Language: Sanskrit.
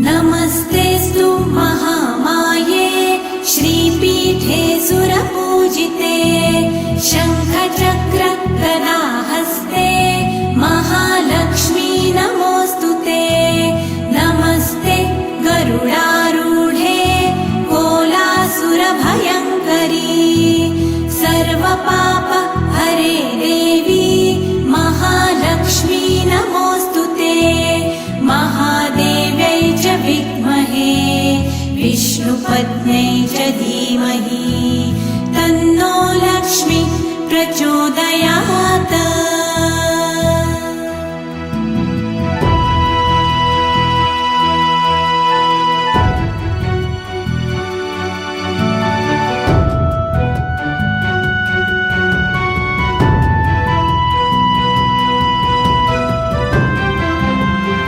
नमस्तेऽस्तु महामाये श्रीपीठे सुरपूजिते शङ्खचक्र गदाहस्ते महालक्ष्मी नमोऽस्तुते। नमस्ते गरुडारूढे कोलासुरभयङ्करी सर्वपाप हरे देवी महालक्ष्मी नमोऽस्तुते। महादेव्यै च विद्महे विष्णुपत्न्यै च धीमहि तन्नो लक्ष्मी प्रचोदयात्।